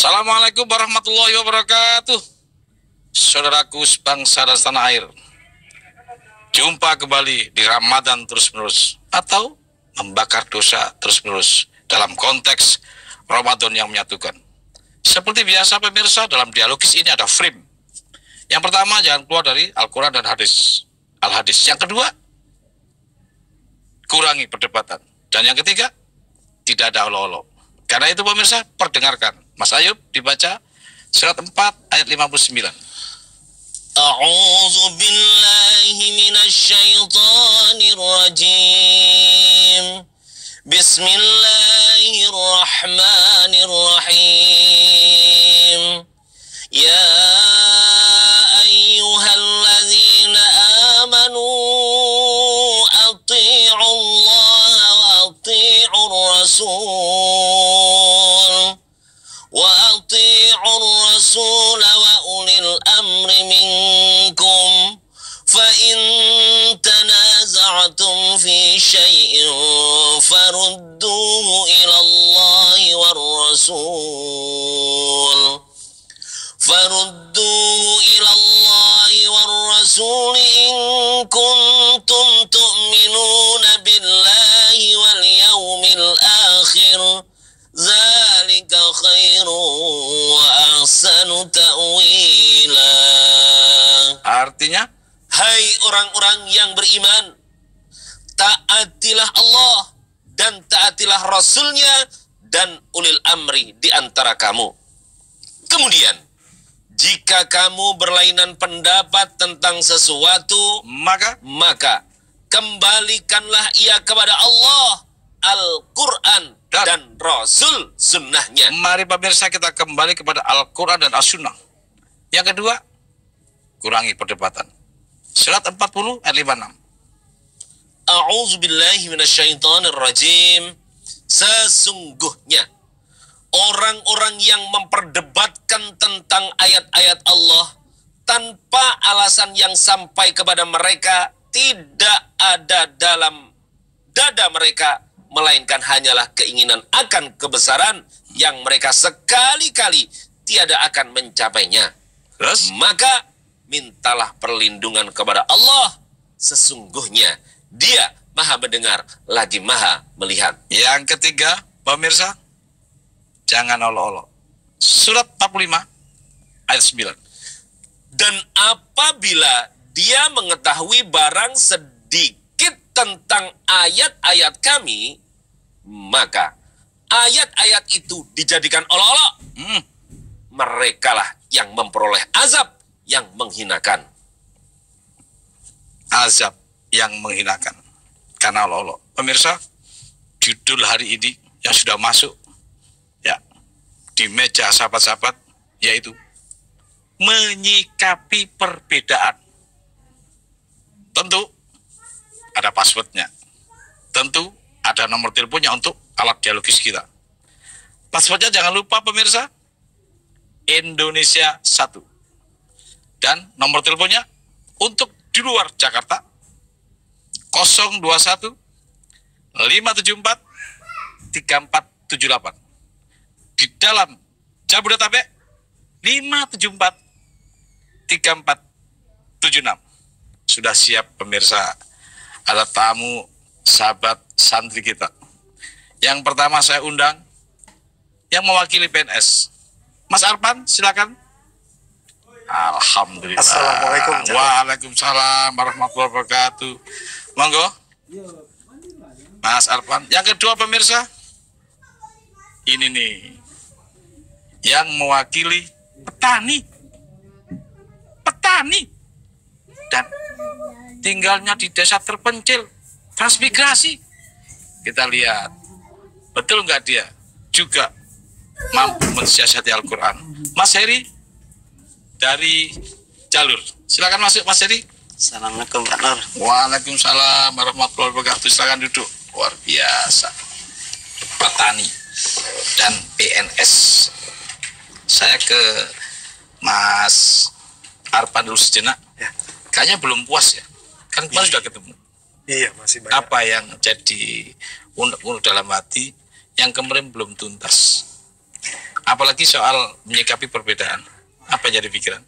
Assalamualaikum warahmatullahi wabarakatuh. Saudaraku sebangsa dan setanah air, jumpa kembali di Ramadan terus-menerus atau membakar dosa terus-menerus dalam konteks Ramadan yang menyatukan. Seperti biasa pemirsa, dalam dialogis ini ada frame. Yang pertama, jangan keluar dari Al-Quran dan hadis, Al-Hadis. Yang kedua, kurangi perdebatan. Dan yang ketiga, tidak ada olo-olo. Karena itu pemirsa, perdengarkan Mas Ayub dibaca surat 4 ayat 59. A'udzu billahi minasyaitonir rajim. Bismillahirrahmanirrahim. Ya ayyuhalladzina amanu atti'u Allah wa atti'u Rasul wa atti'u Rasul wa ulil amri minkum fa in tanaza'tum fi syai'in farudduhu ila Allah war Rasul in kuntum tu'minuna billahi wal yawmil akhir zalika khairu wa ahsanu ta'wila. Artinya, hai orang-orang yang beriman, taatilah Allah dan taatilah Rasulnya dan ulil amri di antara kamu. Kemudian, jika kamu berlainan pendapat tentang sesuatu, maka kembalikanlah ia kepada Allah, Al-Quran dan Rasul sunnahnya. Mari pemirsa kita kembali kepada Al-Quran dan As-Sunnah. Yang kedua, kurangi perdebatan. Surat 40 ayat 56. A'udzu billahi minasyaitonir rajim. Sesungguhnya orang-orang yang memperdebatkan tentang ayat-ayat Allah tanpa alasan yang sampai kepada mereka tidak ada dalam dada mereka, melainkan hanyalah keinginan akan kebesaran yang mereka sekali-kali tiada akan mencapainya. Terus? Maka mintalah perlindungan kepada Allah, sesungguhnya Dia Maha mendengar lagi Maha melihat. Yang ketiga, pemirsa, jangan olo-olo. Surat 45 ayat 9. Dan apabila dia mengetahui barang sedikit tentang ayat-ayat kami, maka ayat-ayat itu dijadikan olo-olo. Merekalah yang memperoleh azab yang menghinakan. Azab yang menghinakan karena olo-olo. Pemirsa, judul hari ini yang sudah masuk ya di meja sahabat-sahabat yaitu menyikapi perbedaan. Tentu ada passwordnya, tentu ada nomor teleponnya untuk alat dialogis kita. Passwordnya jangan lupa pemirsa, Indonesia 1. Dan nomor teleponnya untuk di luar Jakarta 021 574 3478. Di dalam Jabodetabek 574 3476. Sudah siap pemirsa, ada tamu sahabat santri kita. Yang pertama saya undang yang mewakili PNS. Mas Arpan, silakan. Alhamdulillah. Assalamualaikum. Waalaikumsalam warahmatullahi wabarakatuh. Monggo. Mas Arpan. Yang kedua pemirsa, ini nih yang mewakili petani dan tinggalnya di desa terpencil, transmigrasi. Kita lihat betul nggak dia juga mampu mensiasati Al-Quran. Mas Heri dari Jalur, silakan masuk Mas Heri. Assalamualaikum Pak Nur. Waalaikumsalam warahmatullahi wabarakatuh. Silakan duduk. Luar biasa, petani dan PNS. Saya ke Mas Arpan dulu sejenak. Ya. Kayaknya belum puas ya, kan kemarin sudah ketemu. Iya, masih banyak. Apa yang jadi unek-unek dalam hati yang kemarin belum tuntas? Apalagi soal menyikapi perbedaan. Apa yang jadi pikiran?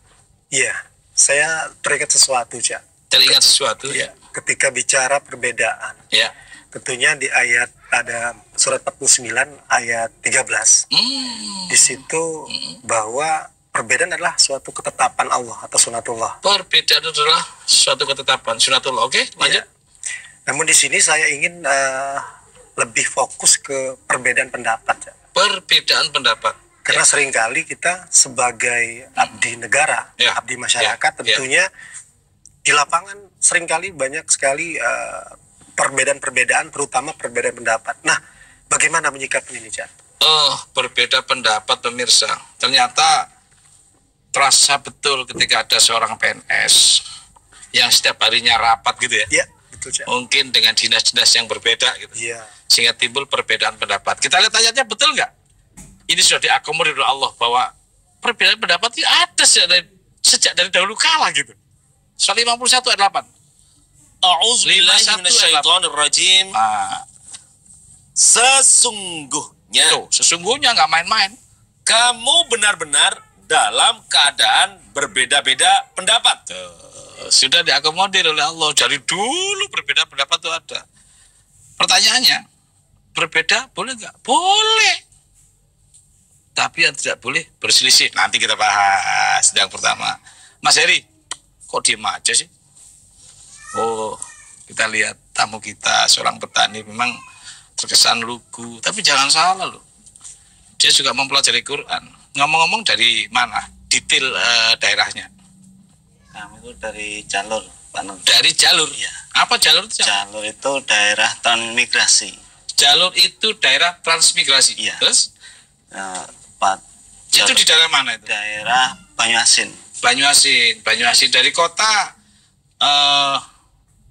Iya, saya teringat sesuatu, Cak. Teringat sesuatu ya? Ketika bicara perbedaan. Ya. Tentunya di ayat ada surat 49 ayat 13. Di situ bahwa perbedaan adalah suatu ketetapan Allah atau sunatullah. Perbedaan adalah suatu ketetapan sunatullah. Oke, lanjut. Ya. Namun di sini saya ingin lebih fokus ke perbedaan pendapat, Cak. Perbedaan pendapat. Karena seringkali kita sebagai abdi negara, abdi masyarakat, tentunya di lapangan seringkali banyak sekali perbedaan-perbedaan, terutama perbedaan pendapat. Nah, bagaimana menyikapi ini, Cak? Berbeda pendapat pemirsa. Ternyata terasa betul ketika ada seorang PNS yang setiap harinya rapat gitu ya. Iya, betul, Cak. Mungkin dengan dinas-dinas yang berbeda gitu. Iya. Sehingga timbul perbedaan pendapat. Kita lihat ayatnya, betul nggak? Ini sudah diakomodir oleh Allah bahwa perbedaan pendapat itu ada sejak dari dahulu kala gitu. Surat 51 ayat 8. A'udzubillahi minasyaitonirrajim. Sesungguhnya nggak main-main. Kamu benar-benar dalam keadaan berbeda-beda pendapat. Sudah diakomodir oleh Allah. Dari dulu berbeda pendapat itu ada. Pertanyaannya, berbeda boleh nggak? Boleh. Tapi yang tidak boleh berselisih. Nanti kita bahas yang pertama. Mas Heri, kok diem aja sih? Oh, kita lihat tamu kita seorang petani memang terkesan lugu, tapi jangan salah loh. Dia juga mempelajari Quran. Ngomong-ngomong dari mana? Detail daerahnya? Kami itu dari jalur, Pak Nur. Dari jalur? Iya. Apa jalur itu? Jalur itu daerah transmigrasi. Jalur itu daerah transmigrasi. Iya. Terus? Itu di daerah mana itu? Daerah Banyuasin. Banyuasin dari kota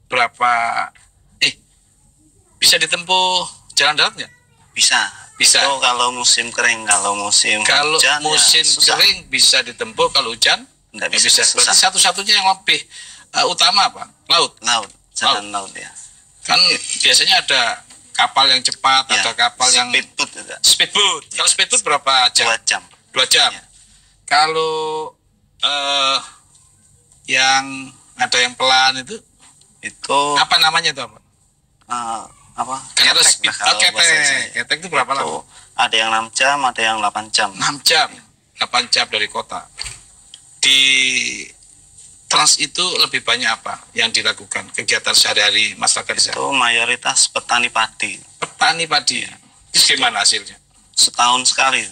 berapa? Bisa ditempuh jalan darat nggak? Bisa. Itu kalau musim kering, kalau musim hujan, musim kering bisa ditempuh, kalau hujan nggak bisa. Berarti satu-satunya yang lebih utama apa? Laut, jalan laut ya. Kan biasanya ada kapal yang cepat, ada kapal yang speedboat. Ya. Kalau speedboat berapa jam? 2 jam. Ya. Kalau yang ada yang pelan itu apa namanya itu apa? Ketek itu berapa lama? Ada yang 6 jam, ada yang 8 jam. 6 jam, 8 jam dari kota. Di Trans itu lebih banyak apa yang dilakukan kegiatan sehari-hari masyarakat di sana? Itu mayoritas petani padi. Petani padi. Itu gimana hasilnya? Setahun sekali.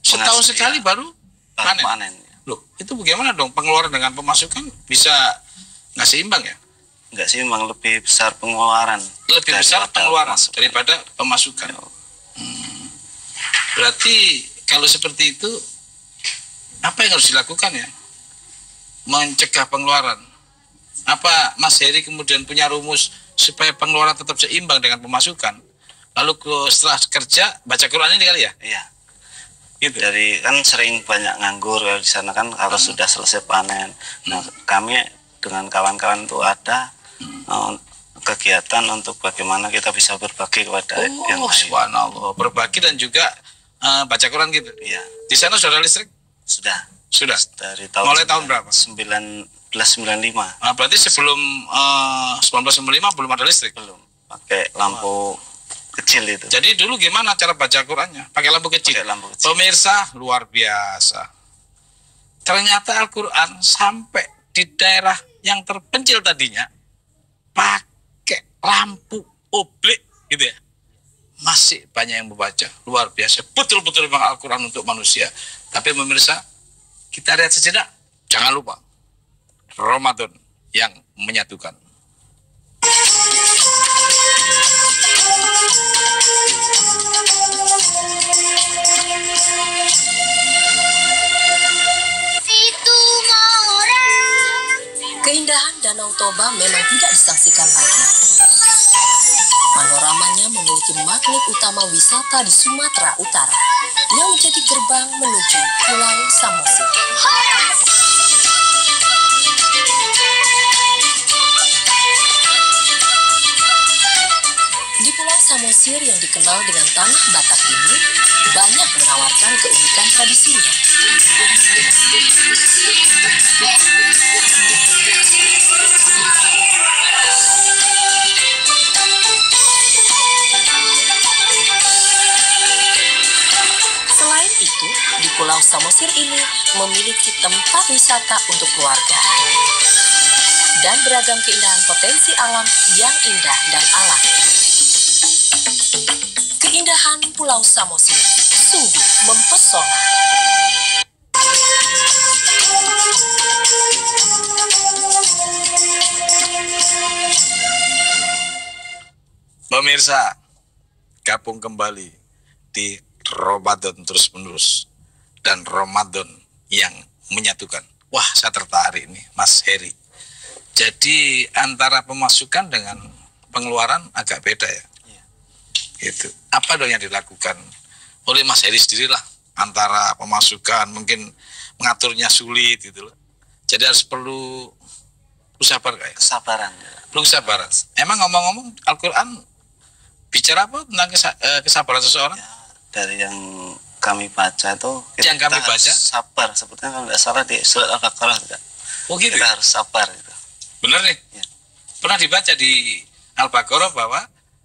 Setahun sekali baru panen. Loh, itu bagaimana dong pengeluaran dengan pemasukan bisa nggak seimbang ya? Nggak seimbang, lebih besar pengeluaran. Lebih besar pengeluaran daripada pemasukan. Berarti kalau seperti itu, apa yang harus dilakukan ya? Mencegah pengeluaran. Apa Mas Heri kemudian punya rumus supaya pengeluaran tetap seimbang dengan pemasukan? Lalu setelah kerja baca Quran ini kali ya? Iya. Gitu. Jadi kan sering banyak nganggur di sana kan kalau sudah selesai panen. Nah, kami dengan kawan-kawan itu ada kegiatan untuk bagaimana kita bisa berbagi kepada yang lain. Subhanallah, berbagi dan juga baca Quran gitu. Iya. Di sana sudah ada listrik? Sudah. Dari mulai tahun berapa? 1995. Berarti sebelum 1995 belum ada listrik? Belum. Pakai lampu kecil itu. Jadi dulu gimana cara baca Qurannya? Pakai lampu kecil. Pemirsa, luar biasa. Ternyata Al-Quran sampai di daerah yang terpencil tadinya pakai lampu oblik gitu ya. Masih banyak yang membaca. Luar biasa. Betul-betul memang Al-Quran untuk manusia. Tapi pemirsa, kita lihat sejenak. Jangan lupa Ramadan yang menyatukan. Keindahan Danau Toba memang tidak disaksikan lagi. Panoramanya memiliki magnet utama wisata di Sumatera Utara yang menjadi gerbang menuju Pulau Samosir. Di Pulau Samosir yang dikenal dengan tanah Batak ini banyak menawarkan keunikan tradisinya. Selain itu, di Pulau Samosir ini memiliki tempat wisata untuk keluarga dan beragam keindahan potensi alam yang indah dan alami. Keindahan Pulau Samosir sungguh mempesona. Pemirsa, gabung kembali di Ramadan terus menerus dan Ramadan yang menyatukan. Wah, saya tertarik nih, Mas Heri. Jadi antara pemasukan dengan pengeluaran agak beda ya. Gitu. Apa dong yang dilakukan oleh Mas Heri sendiri lah, antara pemasukan mungkin mengaturnya sulit gitu loh. Jadi harus perlu sabar kayak. Kesabaran. Perlu kesabaran. Emang ngomong-ngomong Al-Qur'an bicara apa tentang kesabaran seseorang? Ya, dari yang kami baca itu yang kami baca sabar, sebetulnya kalau nggak salah di surat Al-Baqarah juga. Oh gitu. Kita harus sabar gitu. Bener nih. Ya. Pernah dibaca di Al-Baqarah bahwa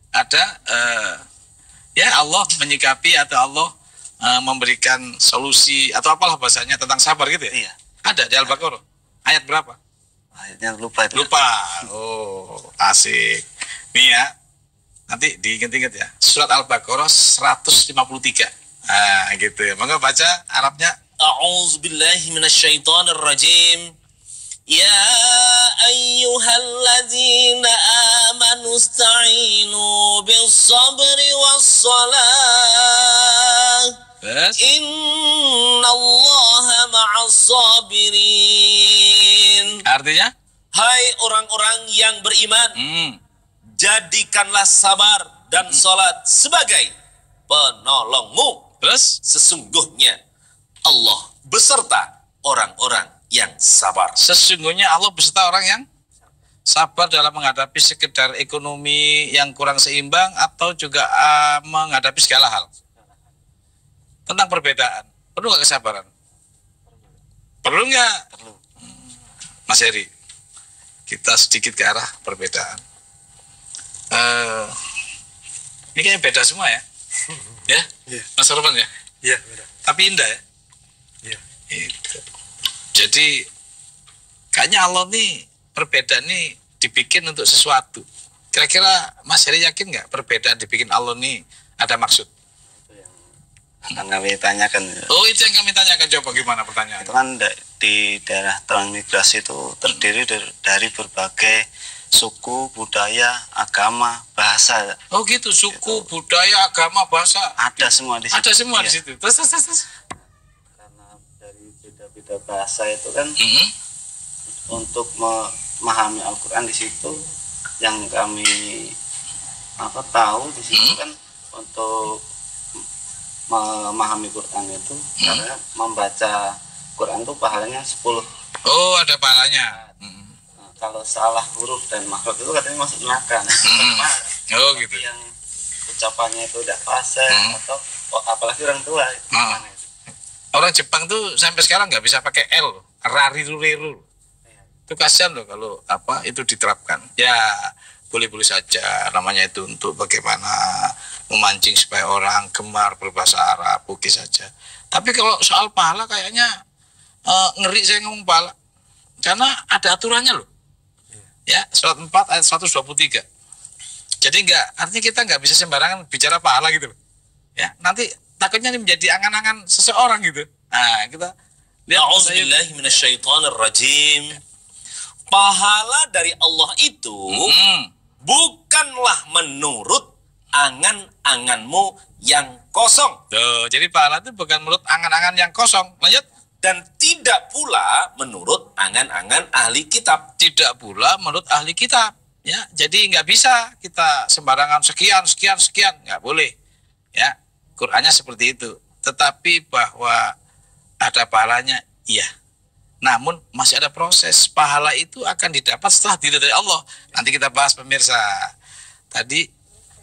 ada ya Allah menyikapi atau Allah memberikan solusi atau apalah bahasanya tentang sabar gitu ya? Iya. Ada di Al-Baqarah. Ayat berapa? Ayatnya lupa itu. Lupa. Oh, asik. Nih ya. Nanti diinget-inget ya. Surat Al-Baqarah 153. Nah, gitu ya. Maka baca Arabnya. A'udzubillahi minasyaitonirrajim. Ya ayyuhalladzina amanu ista'inu bis-sabri was-salah. Innallaha ma'as-sabirin. Artinya? Hai orang-orang yang beriman, jadikanlah sabar dan sholat sebagai penolongmu. Terus? Sesungguhnya Allah beserta orang-orang yang sabar. Sesungguhnya Allah beserta orang yang sabar dalam menghadapi sekedar ekonomi yang kurang seimbang atau juga menghadapi segala hal. Tentang perbedaan, perlu nggak kesabaran? Perlu nggak? Perlu. Mas Heri, kita sedikit ke arah perbedaan. Ini kayaknya beda semua ya, ya, yeah. Mas Roman ya, yeah, beda. Tapi indah ya. Yeah. Itu. Jadi kayaknya Allah nih perbedaan nih dibikin untuk sesuatu. Kira-kira Mas Heri yakin nggak perbedaan dibikin Allah nih ada maksud? Akan kami tanyakan. Oh, itu yang kami tanyakan. Coba gimana pertanyaannya? Itu kan di daerah transmigrasi itu terdiri dari berbagai suku, budaya, agama, bahasa. Oh gitu, suku, budaya, agama, bahasa. Ada semua di situ. Ada semua di ya. situ. Terus. Karena dari beda-beda bahasa itu kan untuk memahami Al-Quran di situ yang kami tahu di situ kan untuk memahami Quran itu karena membaca Quran itu pahalanya 10. Oh, ada pahalanya. Nah, kalau salah huruf dan makhraj itu katanya masuk neraka. Oh gitu. Yang ucapannya itu udah fase atau apalagi orang tua. Orang Jepang tuh sampai sekarang nggak bisa pakai L, rarirureru. Itu kasihan loh kalau itu diterapkan. Ya boleh-boleh saja, namanya itu untuk bagaimana memancing supaya orang gemar berbahasa Arab, oke saja. Tapi kalau soal pahala kayaknya ngeri saya ngomong pahala. Karena ada aturannya loh. Ya, surat 4 ayat 123. Jadi artinya kita nggak bisa sembarangan bicara pahala gitu loh. Ya, nanti takutnya ini menjadi angan-angan seseorang gitu. Nah, kita lihat. A'udzubillahi minasyaitonirrajim. Pahala dari Allah itu bukanlah menurut angan-anganmu yang kosong. Tuh, jadi pahala itu bukan menurut angan-angan yang kosong. Lanjut. Dan tidak pula menurut angan-angan ahli kitab. Tidak pula menurut ahli kitab. Ya, jadi nggak bisa kita sembarangan sekian, nggak boleh. Ya, Qur'annya seperti itu. Tetapi bahwa ada pahalanya, iya. Namun masih ada proses. Pahala itu akan didapat setelah diridhoi Allah. Nanti kita bahas pemirsa. Tadi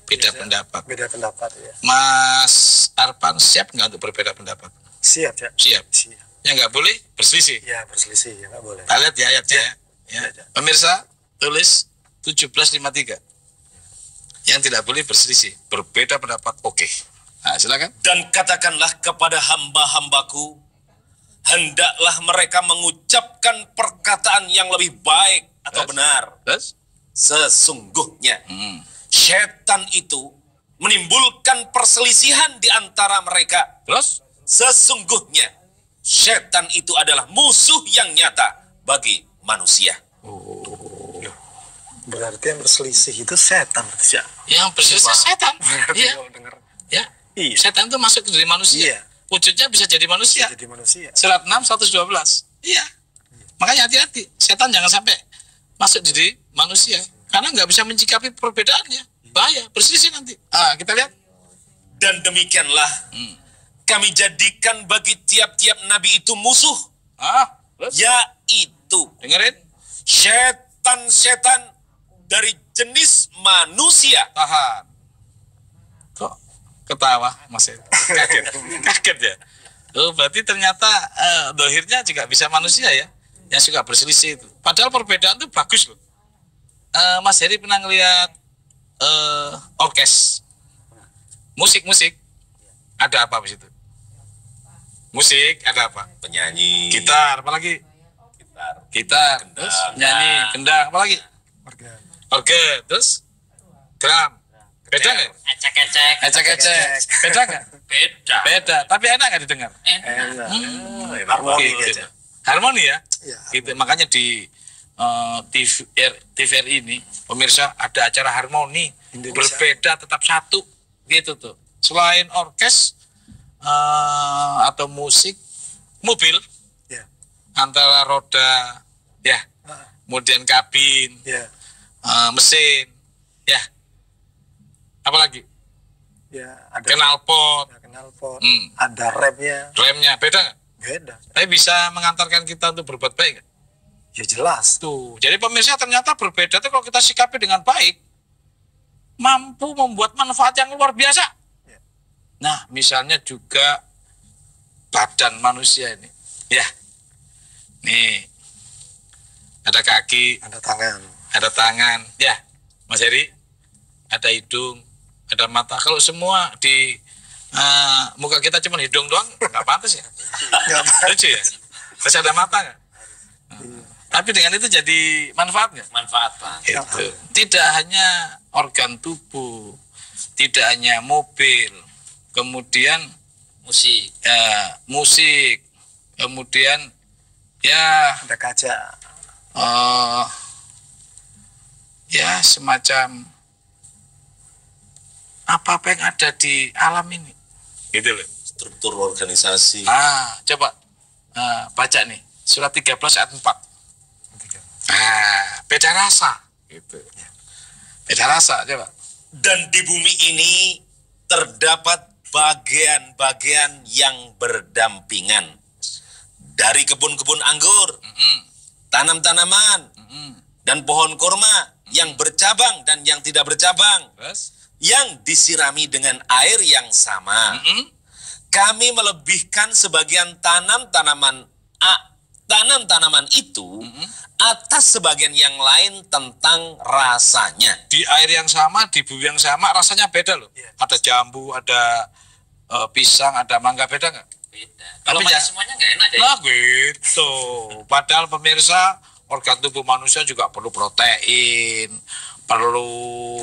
beda pendapat. Beda pendapat ya. Mas Arpan siap nggak untuk berbeda pendapat? Siap ya. Siap. Yang nggak boleh berselisih. Ya berselisih ya nggak boleh. Kita lihat ya ayatnya ya. Pemirsa tulis 1753. Yang tidak boleh berselisih, berbeda pendapat, oke. Nah, silakan. Dan katakanlah kepada hamba-hambaku, hendaklah mereka mengucapkan perkataan yang lebih baik atau benar. Sesungguhnya setan itu menimbulkan perselisihan di antara mereka. Sesungguhnya setan itu adalah musuh yang nyata bagi manusia. Berarti yang berselisih itu setan. Yang berselisih setan. Iya. Ya. Iya. Setan itu masuk ke diri manusia. Iya. Wujudnya bisa jadi manusia. Bisa jadi manusia. Surat 6 112. Iya. Makanya hati-hati. Setan jangan sampai masuk di diri manusia. Karena nggak bisa mencikapi perbedaannya. Bahaya. Berselisih nanti. Kita lihat. Dan demikianlah kami jadikan bagi tiap-tiap nabi itu musuh. Yaitu. Dengerin. Setan-setan dari jenis manusia. Tahan. Kok ketawa Mas? Kaget ya? Oh, berarti ternyata dohirnya juga bisa manusia ya, yang suka berselisih itu. Padahal perbedaan itu bagus loh. Mas Heri pernah ngeliat orkes, musik, ada apa di situ? Musik ada apa? Penyanyi. Gitar, apalagi? Gitar. Terus nyanyi, gendang, apalagi? Organ, terus drum. Beda nggak? Ecek. Beda nggak? Beda. Tapi enak nggak didengar? Enak. Harmoni aja. Harmoni ya? Iya. Gitu. Makanya di TVRI ini, pemirsa, ada acara harmoni. Indonesia. Berbeda tetap satu. Gitu tuh. Selain orkes atau musik, mobil. Ya. Antara roda, ya. Kemudian kabin. Ya. Mesin, ya, apalagi? Ya, ada knalpot, ada remnya, beda nggak? Beda. Tapi bisa mengantarkan kita untuk berbuat baik nggak? Ya jelas. Tuh, jadi pemirsa ternyata berbeda tuh kalau kita sikapi dengan baik, mampu membuat manfaat yang luar biasa. Ya. Nah, misalnya juga badan manusia ini, ya, nih, ada kaki, ada tangan, ya, Mas Heri, ada hidung, ada mata. Kalau semua di muka kita cuma hidung doang, nggak pantas ya? Lucu ya? Terus ada mata nggak? Tapi dengan itu jadi manfaat nggak? Manfaat, Pak. Itu. Tidak hanya organ tubuh, tidak hanya mobil, kemudian musik, kemudian ya ada kaca. Ya semacam apa yang ada di alam ini, gitu loh. Struktur organisasi. Coba baca nih surat 13 ayat 4. Beda rasa, gitu. Beda rasa, coba. Dan di bumi ini terdapat bagian-bagian yang berdampingan dari kebun-kebun anggur, tanam-tanaman, dan pohon kurma yang bercabang dan yang tidak bercabang, yang disirami dengan air yang sama. Kami melebihkan sebagian tanaman-tanaman itu atas sebagian yang lain tentang rasanya. Di air yang sama, di bumi yang sama, rasanya beda loh. Ada jambu, ada pisang, ada mangga, beda nggak? Beda. Kalau semuanya nggak enak ya? Nah gitu. Padahal pemirsa, organ tubuh manusia juga perlu protein, perlu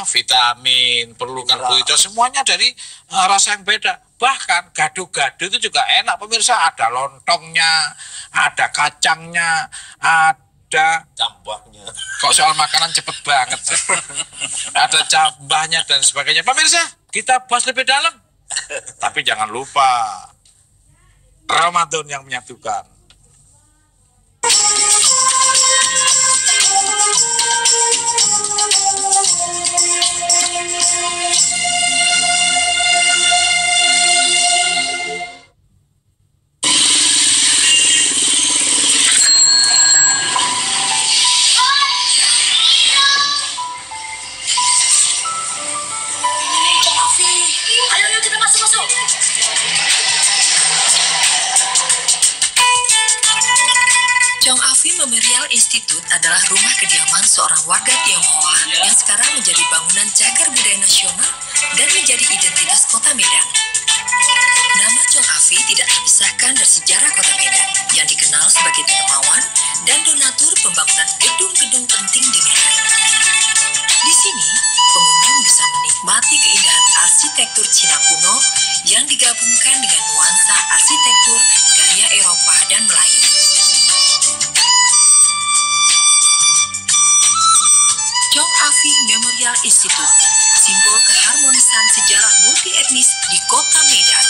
vitamin, perlu karbohidrat, semuanya dari rasa yang beda. Bahkan gado-gado itu juga enak pemirsa, ada lontongnya, ada kacangnya, ada cambahnya. Kok soal makanan cepet banget. Ada cambahnya dan sebagainya. Pemirsa, kita bahas lebih dalam. Tapi jangan lupa Ramadan yang menyatukan. Chong Afi Memorial Institute adalah rumah kediaman seorang warga Tionghoa yang sekarang menjadi bangunan cagar budaya nasional dan menjadi identitas kota Medan. Nama Chong Afi tidak terpisahkan dari sejarah kota Medan yang dikenal sebagai dermawan dan donatur pembangunan gedung-gedung penting di Medan. Di sini, pengunjung bisa menikmati keindahan arsitektur Cina kuno yang digabungkan dengan nuansa arsitektur gaya Eropa dan Melayu. Chong Afi Memorial Institute, simbol keharmonisan sejarah multi-etnis di kota Medan.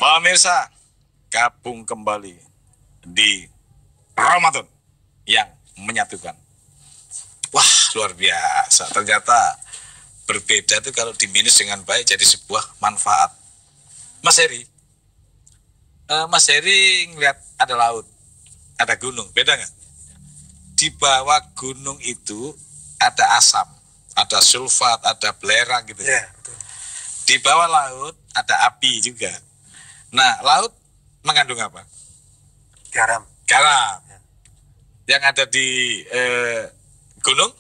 Pemirsa, gabung kembali di Ramadan yang menyatukan. Wah, luar biasa. Ternyata berbeda itu kalau diminus dengan baik jadi sebuah manfaat. Mas Heri ngeliat ada laut, ada gunung, beda nggak? Di bawah gunung itu ada asam, ada sulfat, ada belerang gitu. Ya, betul. Di bawah laut ada api juga. Nah, laut mengandung apa? Garam. Garam. Ya. Yang ada di gunung?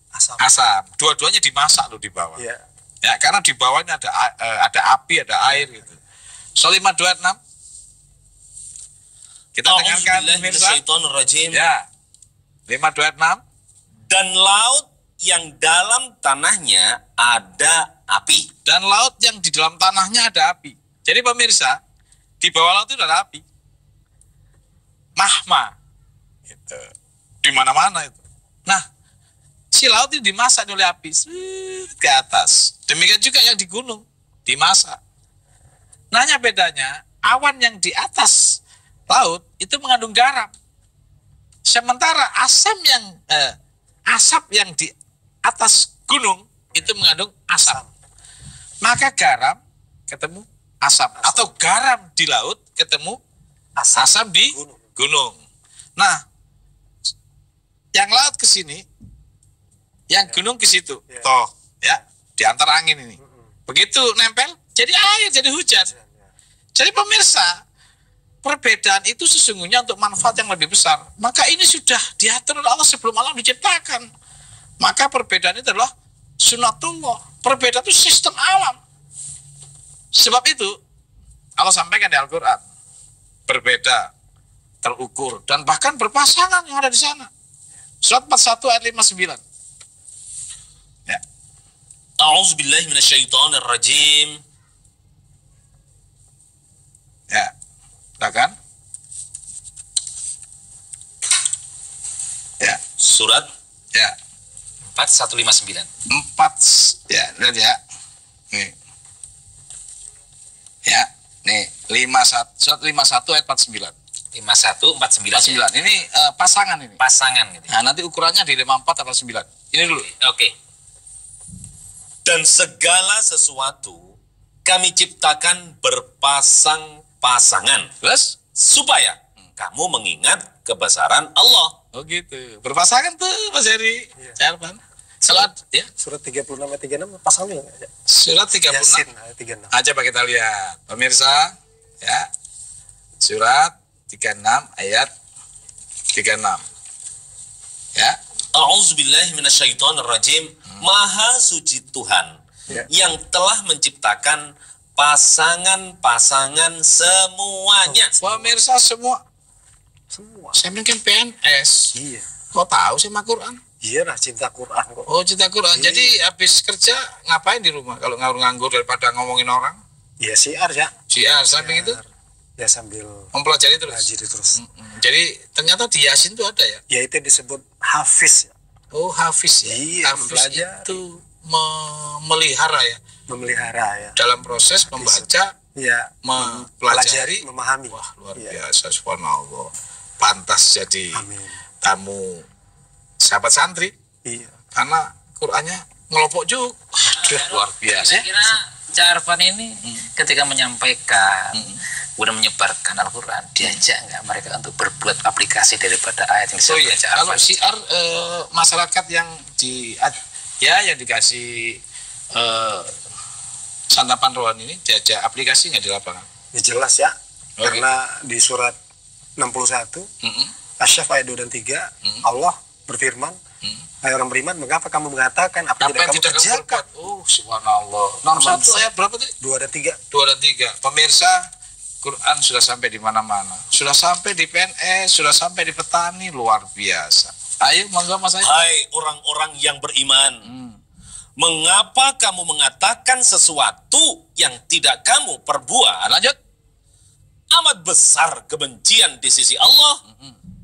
Asam. Asam. Dua-duanya dimasak loh di bawah. Ya. Ya, karena di bawahnya ada api, ada air gitu. So 526. Kita dengarkan pemirsa. Ya. 526. Dan laut yang dalam tanahnya ada api. Dan laut yang di dalam tanahnya ada api. Jadi pemirsa, di bawah laut itu ada api. Mahma. Gitu. Di mana-mana itu. Nah, si laut itu dimasak oleh api ke atas. Demikian juga yang di gunung dimasak. Nanya bedanya, awan yang di atas laut itu mengandung garam. Sementara asap yang di atas gunung itu mengandung asam. Maka garam ketemu asam. Atau garam di laut ketemu asam di gunung. Nah, yang laut ke sini, yang gunung ke situ. Ya. Toh, ya, di antara angin ini. Begitu nempel, jadi air, jadi hujan. Jadi pemirsa, perbedaan itu sesungguhnya untuk manfaat yang lebih besar. Maka ini sudah diatur oleh Allah sebelum alam diciptakan. Maka perbedaan itu adalah sunatullah. Perbedaan itu sistem alam. Sebab itu, Allah sampaikan di Al-Quran, berbeda, terukur, dan bahkan berpasangan yang ada di sana. Surat 41 ayat 59. Ya. A'udzubillahi minasyaitonirrajim. Ya, silakan. Ya, Surat ya. 4159. 4, ya, lihat ya. Nih. Ya, nih 51, surat 51 ayat 49. 5149. Ini pasangan ini. Pasangan gitu. Nah, nanti ukurannya di 54 atau 9. Ini dulu. Oke. Dan segala sesuatu kami ciptakan berpasang-pasangan. Terus? Supaya kamu mengingat kebesaran Allah. Oh gitu. Berpasangan tuh Mas Heri. Iya. Carpan. Surat ya. Surat 36 ayat 36 pasangnya nggak ada? Surat 36. Yasin ayat 36. Aja Pak kita lihat. Pemirsa, ya. Surat 36 ayat 36. Ya. A'udzubillahi minasyaitonirrajim. Maha suci Tuhan yang telah menciptakan pasangan-pasangan semuanya. Pemirsa semua. Saya mungkin PNS. Iya. Kok tahu sih sama Quran? Iya lah, cinta Quran kok. Oh, cinta Quran. Iya. Jadi habis kerja ngapain di rumah kalau nganggur daripada ngomongin orang? Iya, siar ya. Siar, samping itu Ya sambil mempelajari terus. belajar terus. Jadi ternyata di Yasin itu ada ya? Ya itu disebut hafiz. Oh, hafiz ya. Iya, Hafiz mempelajari. itu memelihara ya. Memelihara ya. Dalam proses membaca, Ya, mempelajari, memahami. wah luar Iya. biasa, subhanallah. Pantas jadi Amin. tamu sahabat santri Iya. karena Qur'annya ngelopok juga. Aduh, luar biasa. Saya kira Cak Arfan ini ketika menyampaikan, kemudian menyebarkan Al-Quran, diajak nggak mereka untuk berbuat aplikasi daripada ayat yang disebutkan Cak Arfan? Kalau syiar masyarakat yang yang dikasih santapan rohani ini diajak aplikasi nggak di lapangan? Ya jelas ya, karena di surat 61, Asy-Syaff ayat 2 dan 3, Allah berfirman, hai orang beriman, mengapa kamu mengatakan apa yang tidak kamu kerjakan? Subhanallah. 61 ayat berapa tadi? 2 dan 3. 2 dan 3. Pemirsa, Quran sudah sampai di mana-mana. Sudah sampai di PNS, sudah sampai di petani, luar biasa. Ayo, monggo Mas Ayu. Hai orang-orang yang beriman, mengapa kamu mengatakan sesuatu yang tidak kamu perbuat? Lanjut. Amat besar kebencian di sisi Allah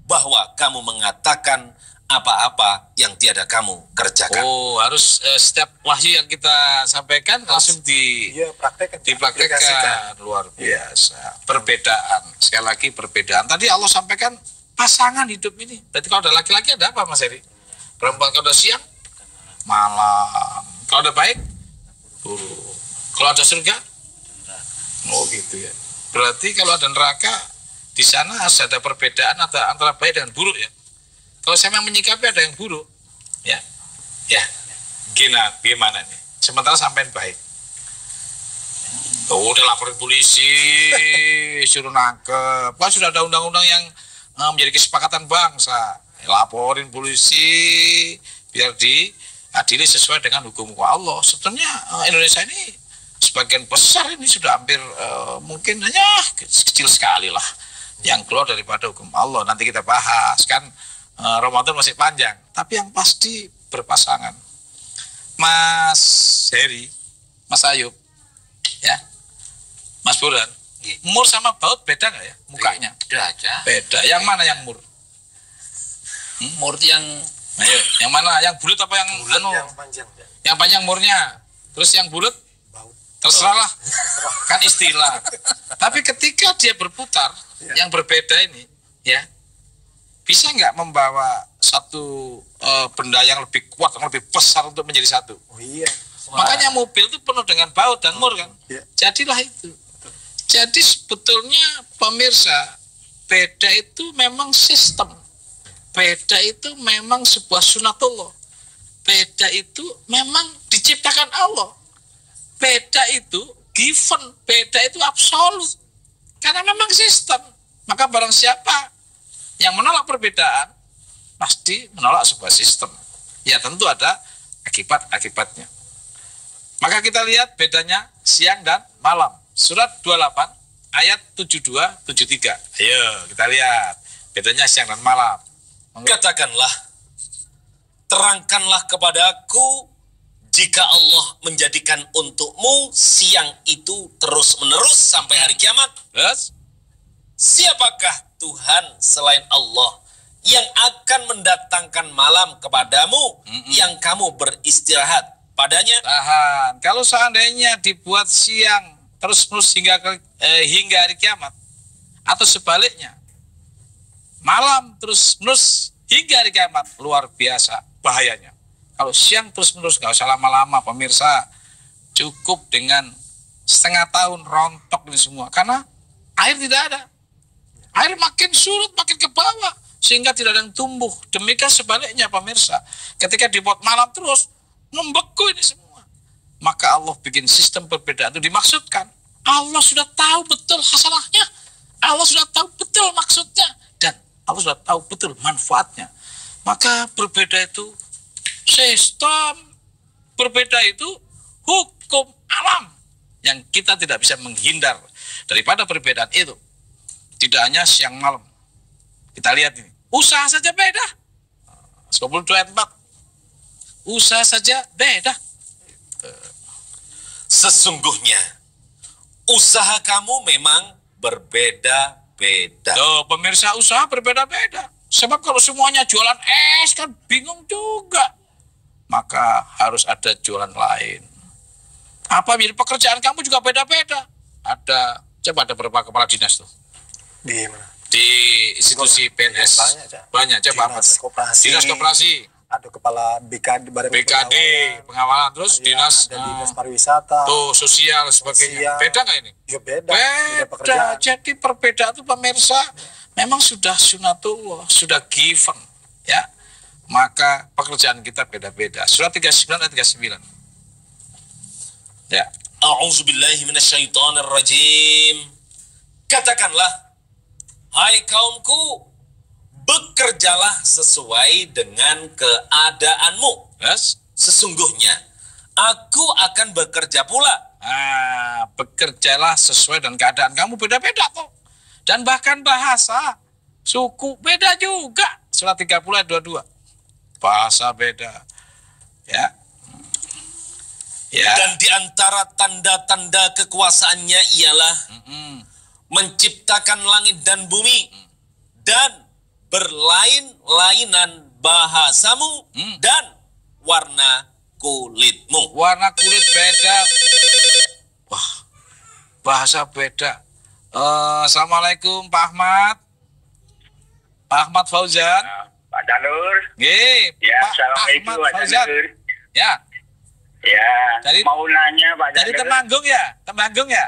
bahwa kamu mengatakan apa-apa yang tiada kamu kerjakan. Oh, harus setiap wahyu yang kita sampaikan langsung dipraktekkan. Luar biasa. Perbedaan. Sekali lagi perbedaan. Tadi Allah sampaikan pasangan hidup ini. Berarti kalau ada laki-laki ada apa Mas Heri? Perempuan kalau ada siang, malam. Kalau ada baik, buruk. Kalau ada surga, oh gitu ya. Berarti kalau ada neraka, di sana harus ada perbedaan antara baik dan buruk ya. Kalau saya memang menyikapi ada yang buruk, ya, gimana nih? Sementara sampean baik, udah laporin polisi, suruh nangkep, kan sudah ada undang-undang yang menjadi kesepakatan bangsa, laporin polisi biar diadili sesuai dengan hukum Allah. Sebetulnya Indonesia ini sebagian besar ini sudah hampir mungkin hanya kecil sekali lah yang keluar daripada hukum Allah. Nanti kita bahas kan. Ramadan masih panjang, tapi yang pasti berpasangan. Mas Heri, Mas Ayub, ya, Mas Burhan, mur sama baut beda nggak ya mukanya? Beda aja. Beda. Yang mana yang mur? Mur yang, ayo, yang mana? Yang bulat apa yang bulat? Yang panjang. Yang panjang murnya. Terus yang bulat? Baut. Terserah lah. Kan istilah. Tapi ketika dia berputar, yang berbeda ini, ya. Bisa nggak membawa satu benda yang lebih kuat, yang lebih besar untuk menjadi satu? Oh iya. Makanya mobil itu penuh dengan baut dan mur kan? Iya. Jadilah itu. Jadi sebetulnya pemirsa, beda itu memang sistem. Beda itu memang sebuah sunatullah. Beda itu memang diciptakan Allah. Beda itu given, beda itu absolut. Karena memang sistem. Maka barang siapa yang menolak perbedaan pasti menolak sebuah sistem. Ya tentu ada akibat-akibatnya. Maka kita lihat bedanya siang dan malam. Surat 28 ayat 72-73. Ayo kita lihat bedanya siang dan malam. Katakanlah, terangkanlah kepadaku jika Allah menjadikan untukmu siang itu terus-menerus sampai hari kiamat. Terus? Siapakah Tuhan selain Allah yang akan mendatangkan malam kepadamu yang kamu beristirahat padanya? Tahan. Kalau seandainya dibuat siang terus-menerus hingga hari kiamat, atau sebaliknya malam terus-menerus hingga hari kiamat, luar biasa bahayanya. Kalau siang terus-menerus, nggak usah lama-lama pemirsa, cukup dengan setengah tahun rontok ini semua, karena air tidak ada. Air makin surut, makin ke bawah, sehingga tidak ada yang tumbuh. Demikian sebaliknya pemirsa, ketika dibuat malam terus, membeku ini semua. Maka Allah bikin sistem perbedaan itu dimaksudkan. Allah sudah tahu betul hasanahnya, Allah sudah tahu betul maksudnya, dan Allah sudah tahu betul manfaatnya. Maka berbeda itu sistem, berbeda itu hukum alam yang kita tidak bisa menghindar daripada perbedaan itu. Tidak hanya siang malam. Kita lihat ini. Usaha saja beda. 92 ayat 4. Usaha saja beda. Sesungguhnya usaha kamu memang berbeda-beda. Pemirsa, usaha berbeda-beda. Sebab kalau semuanya jualan es kan bingung juga. Maka harus ada jualan lain. Apa jadi pekerjaan kamu juga beda-beda. Coba ada berapa kepala dinas tuh? Di mana? Di institusi PNS banyak coba apa? Dinas koperasi. Dinas koperasi ada kepala BKD, Badan pengawalan, terus dinas, ada dinas pariwisata, sosial sebagainya. Beda nggak ini? Ya beda. Jadi perbedaan itu pemirsa memang sudah sunatullah, sudah given, ya. Maka pekerjaan kita beda-beda. Surat 39 ayat 39. Ya. A'udzubillahi minasyaitonirrajim. Katakanlah, hai kaumku, bekerjalah sesuai dengan keadaanmu. Yes. Sesungguhnya aku akan bekerja pula. Bekerjalah sesuai dengan keadaan kamu, beda-beda kok. Dan bahkan bahasa, suku beda juga. Surat 30 ayat 22. Bahasa beda. Ya. Dan di antara tanda-tanda kekuasaannya ialah menciptakan langit dan bumi dan berlain-lainan bahasamu dan warna kulitmu. Warna kulit beda. Wah, bahasa beda. Assalamualaikum Pak Ahmad. Pak Ahmad Fauzan. Pak Danur. Nggih. Ya, Pak Assalamualaikum Ahmad Pak Fauzan. Danur. Ya. Ya, mau nanya Pak Dari Danur. Temanggung ya?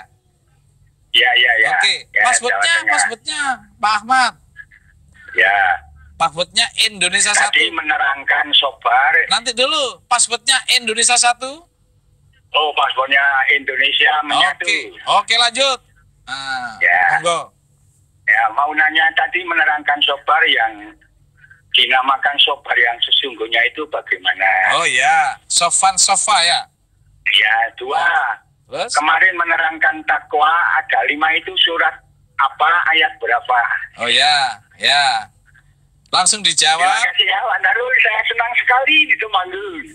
Ya. Oke. Ya, Passwordnya Pak Ahmad. Ya. Passwordnya Indonesia 1. Tadi menerangkan sobar. Nanti dulu, passwordnya Indonesia 1. Oh, paspornya Indonesia menyatu. Oke, lanjut. Monggo. Ya, mau nanya tadi menerangkan sobar yang dinamakan sobar yang sesungguhnya itu bagaimana? Oh ya, Sofan Sofa ya. Ya, 2. Terus? Kemarin menerangkan takwa ada 5 itu surat apa, ayat berapa? Oh ya. Langsung dijawab. Terima kasih ya, Pak Darul. Saya senang sekali di Temanggung.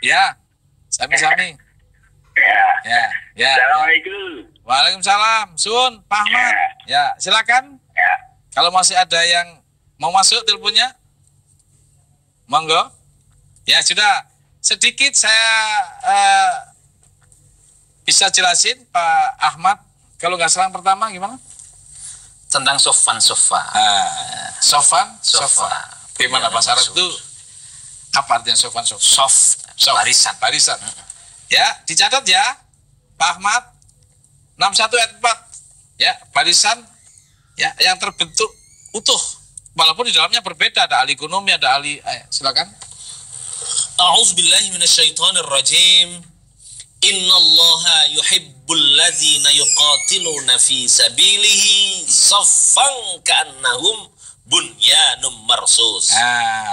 Ya, sami-sami. Ya. Assalamualaikum. Waalaikumsalam. Sun, Pak Ahmad. Ya, silakan. Ya. Kalau masih ada yang mau masuk teleponnya, monggo. Ya sudah, sedikit saya bisa jelasin Pak Ahmad. Kalau nggak salah pertama gimana? Tentang Sofan Sofa. Sofan Sofa. Gimana bahasa Arab itu? Apa artinya Sofan Sofa? Soft. Barisan. Ya, dicatat ya, Pak Ahmad. 61 ayat 4. Ya, barisan ya yang terbentuk utuh. Walaupun di dalamnya berbeda, ada ahli ekonomi, ada ahli silakan. A'udzubillahi minasyaitonirrajim. Innallaha yuhibbul ladzina yuqatiluna fi sabilihi saffan ka'annahum bunyanun marsus.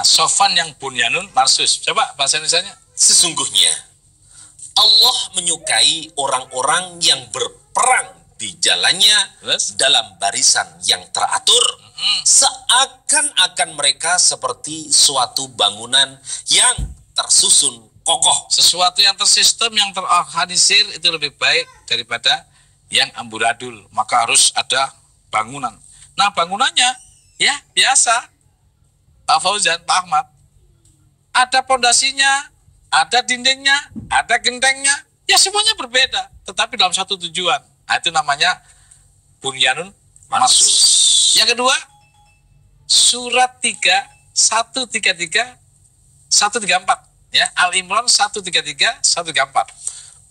Sofan yang bunyanun marsus. Coba bahasa Indonesianya. Sesungguhnya Allah menyukai orang-orang yang berperang di jalannya dalam barisan yang teratur, seakan-akan mereka seperti suatu bangunan yang tersusun kokoh. Sesuatu yang tersistem, yang terorganisir itu lebih baik daripada yang amburadul. Maka harus ada bangunan. Nah, bangunannya ya biasa, Pak Fauzan, Pak Ahmad. Ada pondasinya, ada dindingnya, ada gentengnya. Ya semuanya berbeda, tetapi dalam satu tujuan. Nah, itu namanya bunyanun marsus. Yang kedua, surat 3, 133, 134. Ya, Al-Imran 133, 134.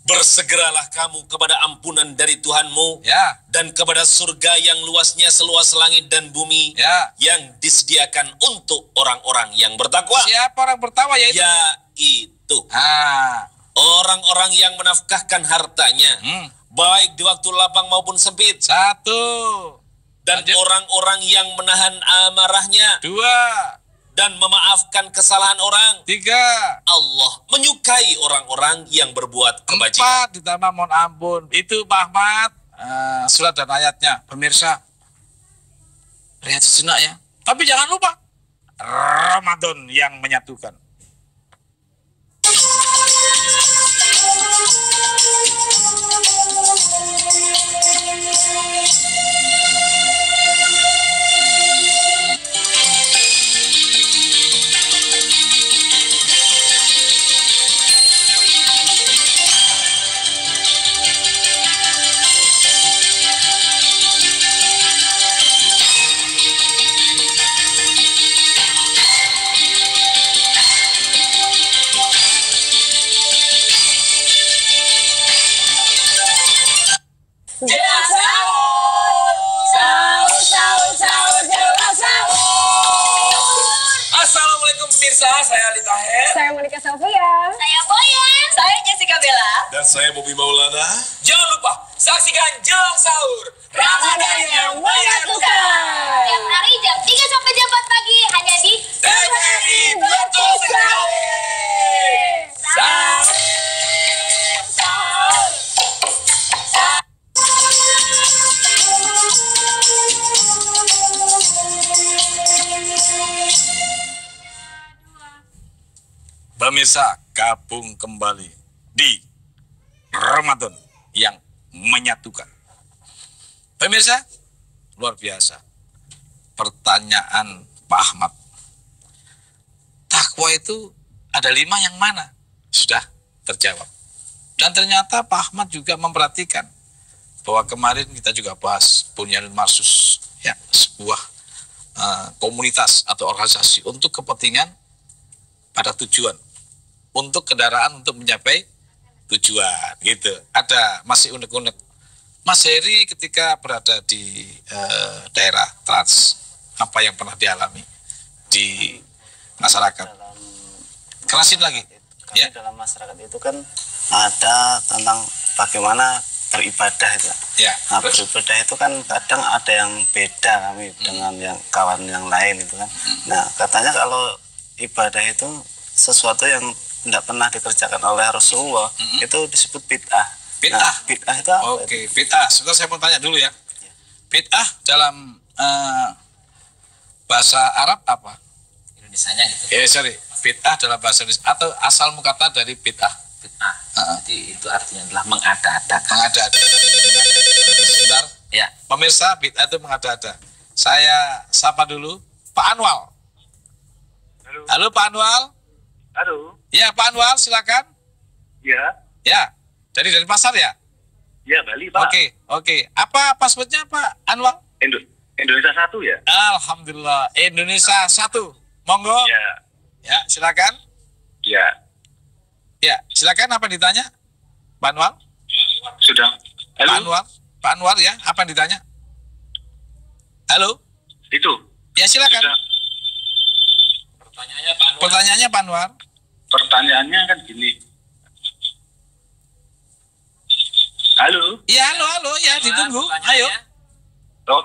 Bersegeralah kamu kepada ampunan dari Tuhanmu, ya, dan kepada surga yang luasnya seluas langit dan bumi, ya, yang disediakan untuk orang-orang yang bertakwa. Siapa orang bertakwa? Yaitu orang-orang yang menafkahkan hartanya, baik di waktu lapang maupun sempit. 1. Dan orang-orang yang menahan amarahnya. 2. Dan memaafkan kesalahan orang. 3. Allah menyukai orang-orang yang berbuat kebajikan. 4. Ditambah mohon ampun. Itu Pak Ahmad, surat dan ayatnya. Pemirsa, lihat sejenak ya. Tapi jangan lupa Ramadan yang menyatukan. pemirsa, saya Ali Taher. Saya Monica Sofia. Saya Boyan. Saya Jessica Bella. Dan saya Bobby Maulana. Jangan lupa saksikan Jelang Sahur Ramadan yang menyatukan. Tiap hari jam 3 sampai jam 4 pagi hanya di TVRI. Betul sekali. Pemirsa, gabung kembali di Ramadan yang menyatukan. Pemirsa, luar biasa. Pertanyaan Pak Ahmad. Takwa itu ada 5 yang mana? Sudah terjawab. Dan ternyata Pak Ahmad juga memperhatikan bahwa kemarin kita juga bahas Bunyanul Marsus, ya, sebuah komunitas atau organisasi untuk kepentingan pada tujuan, untuk kendaraan untuk mencapai tujuan, gitu. Ada masih unek-unek. Mas Heri ketika berada di daerah Trans, apa yang pernah dialami di masyarakat? Kerasin lagi. Ya. Dalam masyarakat itu kan ada tentang bagaimana beribadah itu. Ya. Nah, beribadah itu kan kadang ada yang beda kami dengan yang kawan yang lain itu kan. Nah, katanya kalau ibadah itu sesuatu yang tidak pernah dikerjakan oleh Rasulullah, itu disebut bid'ah. Bid'ah? Nah, bid'ah itu apa? Oke, bid'ah. Sebentar saya mau tanya dulu ya. Bid'ah dalam bahasa Arab apa? Indonesianya gitu. Sorry. Bid'ah dalam bahasa Indonesia atau asal kata dari bid'ah? Bid'ah. Jadi itu artinya adalah mengada-adakan. Mengada-ada. Sebentar. Ya. Pemirsa, bid'ah itu mengada-ada. Saya sapa dulu Pak Anwar. Halo. Halo Pak Anwar. Halo. Ya Pak Anwar, silakan. Ya. Ya. Dari pasar ya? Ya, Bali, Pak. Oke. Apa passwordnya Pak Anwar? Indonesia 1 ya? Alhamdulillah. Indonesia 1. Monggo. Ya. Ya, silakan. Ya. Ya, silakan apa yang ditanya? Pak Anwar? Sudah. Halo. Pak Anwar ya, apa yang ditanya? Halo? Itu. Ya, silakan. Sudah. Pertanyaannya Pak Anwar. Pertanyaannya kan gini. Halo. Iya, halo, ya ditunggu. Ayo. Oh.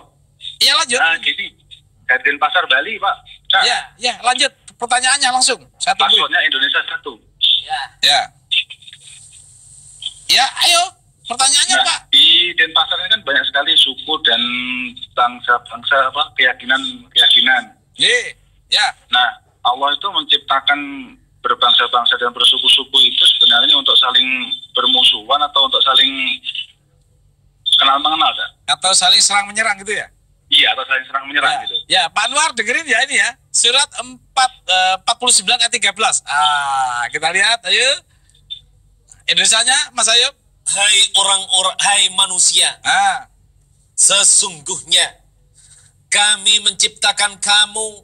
Iya, lanjut. Nah, gini. Garden Pasar Bali, Pak. Ya, lanjut. Pertanyaannya langsung. Saya tunggu. Passwordnya Indonesia 1. Ya. Ya, ayo. Pertanyaannya, Nah, Pak. di Denpasar ini kan banyak sekali suku dan bangsa-bangsa keyakinan. Ya. Nah, Allah itu menciptakan berbangsa-bangsa dan bersuku-suku itu sebenarnya untuk saling bermusuhan atau untuk saling kenal mengenal, kan? Atau saling serang menyerang gitu ya? Iya, atau saling serang menyerang gitu. Ya, Pak Anwar dengerin ya ini ya. Surat 49 ayat 13. Kita lihat, ayo. Indonesianya, Mas Ayub. Hai manusia, sesungguhnya kami menciptakan kamu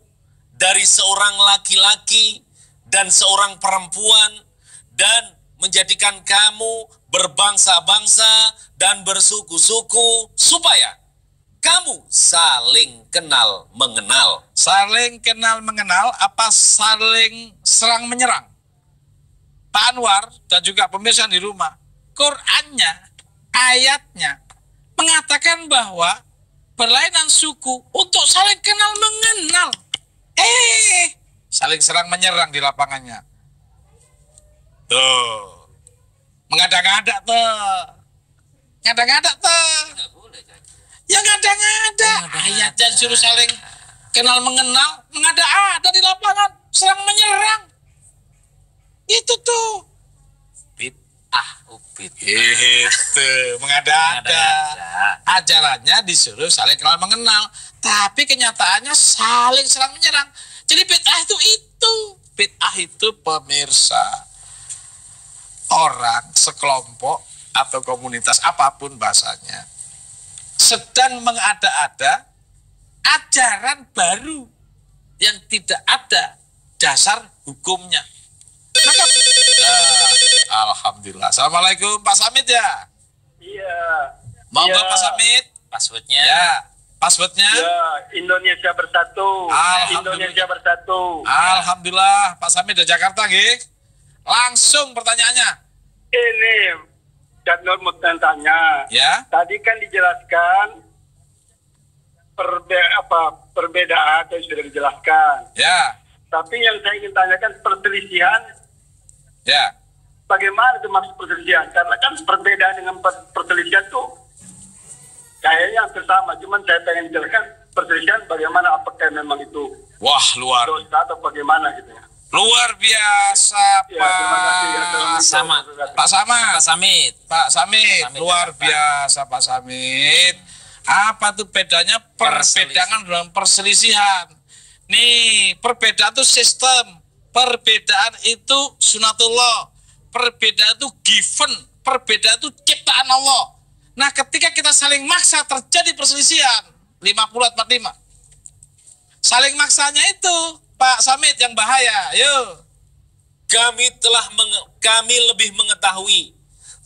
dari seorang laki-laki dan seorang perempuan dan menjadikan kamu berbangsa-bangsa dan bersuku-suku supaya kamu saling kenal mengenal. Saling kenal mengenal apa saling serang menyerang? Pak Anwar dan juga pemirsa di rumah, Qur'annya, ayatnya mengatakan bahwa berlainan suku untuk saling kenal mengenal. Saling serang menyerang di lapangannya. Tuh. Mengada-ngada tuh. Ngada-ngada tuh. Ya ngada-ngada. Ayatnya disuruh saling kenal mengenal, mengada-ada di lapangan, serang menyerang. Itu tuh. Itu mengada-ada. Ajarannya disuruh saling kenal mengenal, tapi kenyataannya saling serang menyerang. Jadi bid'ah itu. Bid'ah itu pemirsa, orang sekelompok atau komunitas apapun bahasanya sedang mengada-ada ajaran baru yang tidak ada dasar hukumnya. Maka alhamdulillah. Assalamualaikum Pak Samit ya. Iya. Monggo Pak Samit. Passwordnya. Ya. Passwordnya? Ya, Indonesia Bersatu. Indonesia Bersatu. Alhamdulillah, Pak Samit dari Jakarta, nggih. Langsung pertanyaannya. Ini, Kak Nur mau tanya. Ya. Tadi kan dijelaskan perbedaan yang sudah dijelaskan. Ya. Tapi yang saya ingin tanyakan perselisihan. Ya. Bagaimana itu maksud perselisihan? Karena kan perbedaan dengan perselisihan tuh kayaknya hampir sama, cuman saya pengen jelaskan perselisihan bagaimana, apakah memang itu luar dosa atau bagaimana gitu ya. Luar biasa, ya, Pak Samit, luar biasa Pak Samit. Apa tuh bedanya perbedaan dalam perselisihan? Nih, perbedaan itu sistem, perbedaan itu sunatullah, perbedaan itu given, perbedaan itu ciptaan Allah. Nah, ketika kita saling maksa terjadi perselisihan 50-45. Saling maksanya itu Pak Samit yang bahaya. Yuk. Kami lebih mengetahui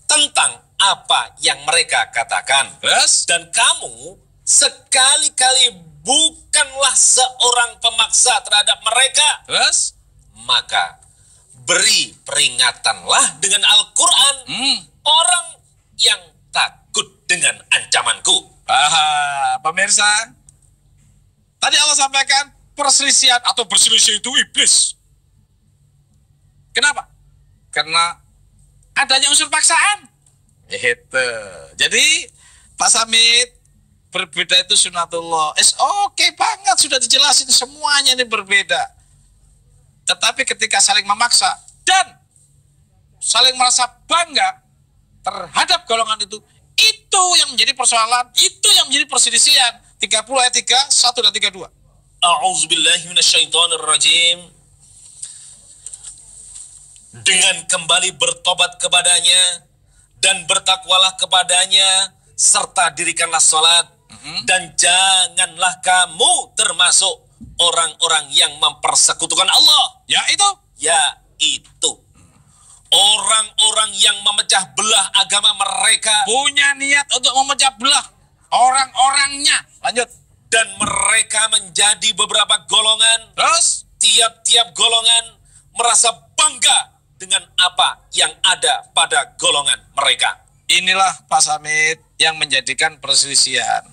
tentang apa yang mereka katakan. Yes. Dan kamu sekali-kali bukanlah seorang pemaksa terhadap mereka. Yes. Maka beri peringatanlah dengan Al-Quran orang yang takut dengan ancamanku. Pemirsa, tadi Allah sampaikan perselisihan atau berselisih itu iblis. Kenapa? Karena adanya unsur paksaan. Itu. Jadi Pak Samit, berbeda itu sunatullah. Oke banget, sudah dijelasin semuanya ini berbeda. Tetapi ketika saling memaksa dan saling merasa bangga terhadap golongan itu yang menjadi persoalan, itu yang menjadi perselisihan. 30 ayat 3, 1 dan 32. A'udzubillahi minasyaitonirrajim. Dengan kembali bertobat kepadanya dan bertakwalah kepadanya serta dirikanlah sholat dan janganlah kamu termasuk orang-orang yang mempersekutukan Allah. Yaitu orang-orang yang memecah belah agama mereka, punya niat untuk memecah belah orang-orangnya. Lanjut. Dan mereka menjadi beberapa golongan. Terus tiap-tiap golongan merasa bangga dengan apa yang ada pada golongan mereka. Inilah Pak Samit yang menjadikan perselisihan.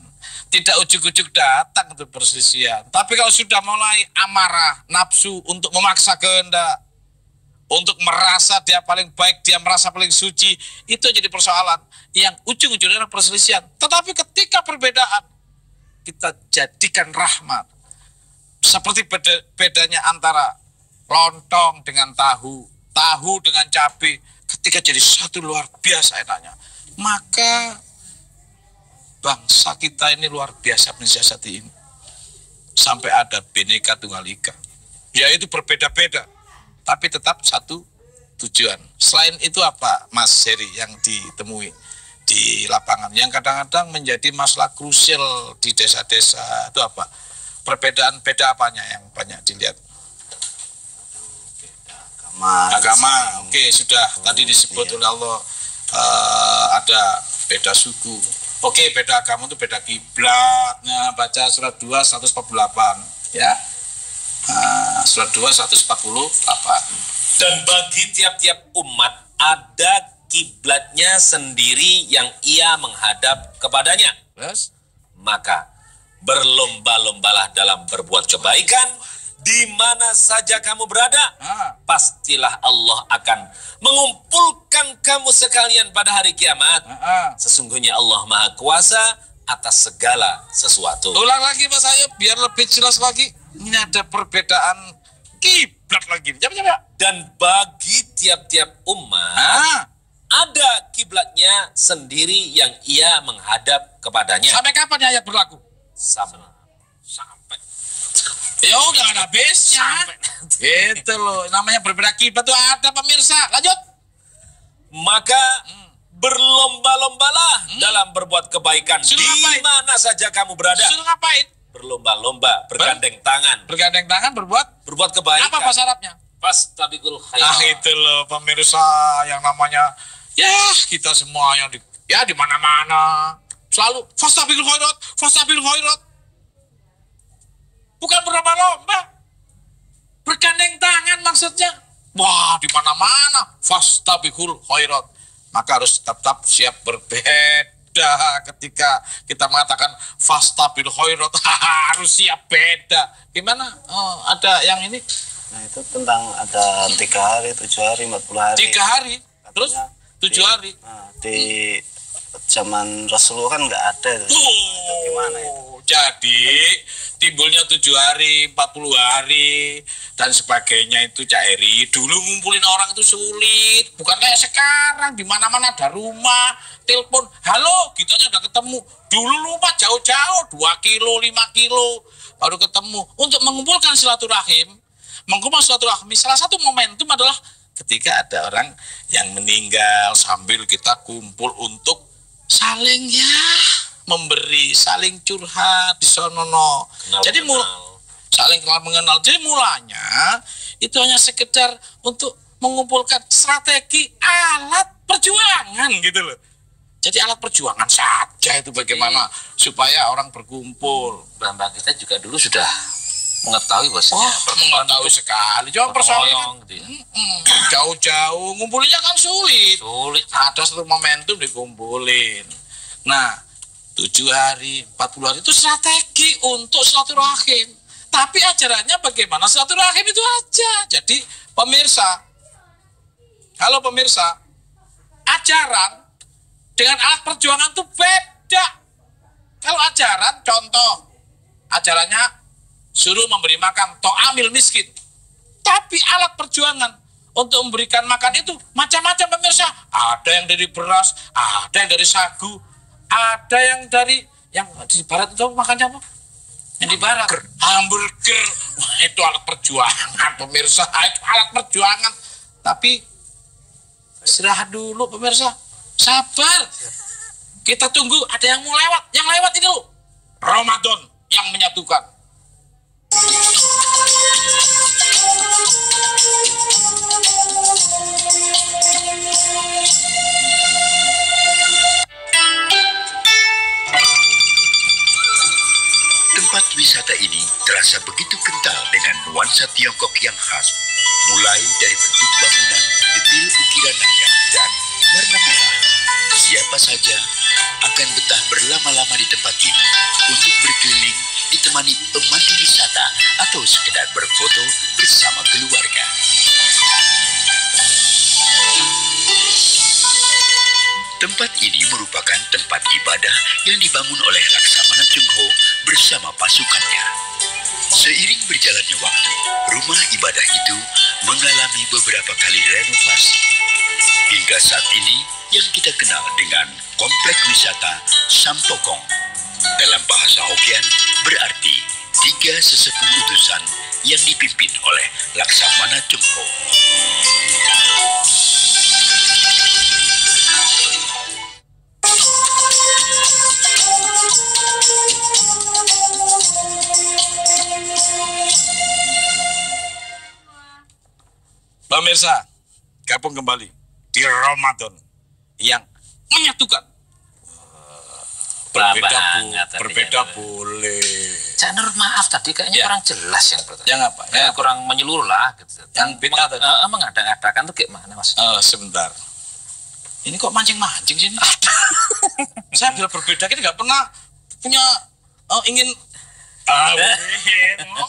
Tidak ujuk-ujuk datang untuk perselisihan. Tapi kalau sudah mulai amarah, nafsu untuk memaksa kehendak, untuk merasa dia paling baik, dia merasa paling suci, itu jadi persoalan yang ujung-ujungnya adalah perselisihan. Tetapi ketika perbedaan, kita jadikan rahmat. Seperti bedanya antara lontong dengan tahu, tahu dengan cabai, ketika jadi satu luar biasa enaknya. Maka bangsa kita ini luar biasa mensiasati ini. Sampai ada Bhinneka Tunggal Ika. Yaitu berbeda-beda, tapi tetap satu tujuan. Selain itu apa, Mas Heri, yang ditemui di lapangan yang kadang-kadang menjadi masalah krusial di desa-desa itu apa? Perbedaan beda apanya yang banyak dilihat? Agama. Oke, sudah tadi disebut oleh Allah ada beda suku. Oke, beda agama itu beda kiblatnya. Baca surat 2 148 ya. Surat 2 148. Dan bagi tiap-tiap umat ada kiblatnya sendiri yang ia menghadap kepadanya. Yes. Maka berlomba-lombalah dalam berbuat kebaikan di mana saja kamu berada. Pastilah Allah akan mengumpulkan kamu sekalian pada hari kiamat. Sesungguhnya Allah Maha Kuasa atas segala sesuatu. Ulang lagi Mas Ayub biar lebih jelas lagi. Ini ada perbedaan kiblat lagi. Dan bagi tiap-tiap umat ada kiblatnya sendiri yang ia menghadap kepadanya. Sampai kapan ayat berlaku? Sampai. Ya udah ada habisnya. Itu loh, namanya berbeda kiblat itu ada pemirsa. Lanjut. Maka berlomba-lombalah dalam berbuat kebaikan di mana saja kamu berada. Suruh ngapain? Berlomba-lomba, bergandeng tangan. Bergandeng tangan berbuat kebaikan. Apa bahasa Arabnya? Fastabiqul khairat. Itu loh pemirsa yang namanya ya kita semua yang di mana-mana selalu fastabiqul khairat, fastabiqul khairat. berlomba, bergandeng tangan maksudnya. Wah, di mana-mana fastabiqul khairat. Maka harus tetap siap berbeda ketika kita mengatakan fastabiqul khairat. Harus siap beda. Gimana? Oh, ada yang ini? Nah, itu tentang ada 3 hari, 7 hari, 40 hari. 3 hari? Terus 7 hari? Nah, di zaman Rasulullah kan nggak ada. Gimana itu? Jadi timbulnya 7 hari, 40 hari dan sebagainya itu Cak Eri. Dulu ngumpulin orang itu sulit, bukan kayak sekarang di mana-mana ada rumah, telepon, halo, gitu aja udah ketemu. Dulu rumah jauh-jauh, 2 kilo, 5 kilo baru ketemu. Untuk mengumpulkan silaturahim, salah satu momentum adalah ketika ada orang yang meninggal sambil kita kumpul untuk saling memberi, saling curhat di sonono. Jadi saling kenal mengenal. Jadi mulanya itu hanya sekedar untuk mengumpulkan strategi alat perjuangan gitu loh. Jadi alat perjuangan saja itu bagaimana supaya orang berkumpul. Bambang kita juga dulu sudah mengetahui bahwasanya mengetahui sekali. Cuma persoalannya gitu ya. Jauh-jauh ngumpulinnya kan sulit. Ada satu momentum dikumpulin. Nah, 7 hari, 40 hari itu strategi untuk silaturahim. Tapi ajarannya bagaimana silaturahim itu aja. Jadi pemirsa, halo pemirsa, ajaran dengan alat perjuangan itu beda. Kalau ajaran, contoh, ajarannya suruh memberi makan to'amil miskin. Tapi alat perjuangan untuk memberikan makan itu macam-macam pemirsa. Ada yang dari beras, ada yang dari sagu, ada yang dari yang di barat itu makannya apa? Yang di barat hamburger. Wah, itu alat perjuangan pemirsa, itu alat perjuangan. Tapi istirahat dulu pemirsa, sabar. Kita tunggu ada yang mau lewat. Yang lewat itu Ramadan yang menyatukan. Tempat wisata ini terasa begitu kental dengan nuansa Tiongkok yang khas, mulai dari bentuk bangunan, detail ukiran naga, dan warna merah. Siapa saja akan betah berlama-lama di tempat ini untuk berkeliling ditemani pemandu wisata atau sekedar berfoto bersama keluarga. Tempat ini merupakan tempat ibadah yang dibangun oleh Laksamana Chungho bersama pasukannya. Seiring berjalannya waktu, rumah ibadah itu mengalami beberapa kali renovasi. Hingga saat ini yang kita kenal dengan Komplek Wisata Sampokong. Dalam bahasa Hokkien berarti 3 sesepuh utusan yang dipimpin oleh Laksamana Chungho. Pemirsa, gabung kembali di Ramadan yang menyatukan. Berbeda boleh. Cak Nur, maaf tadi kayaknya kurang jelas yang pertama. Yang apa? Kurang menyeluruh lah gitu. Yang beda tadi. Mengada-ngadakan tuh gimana mas? Sebentar. Ini kok mancing-mancing sini? Saya bilang berbeda, kita nggak pernah punya ingin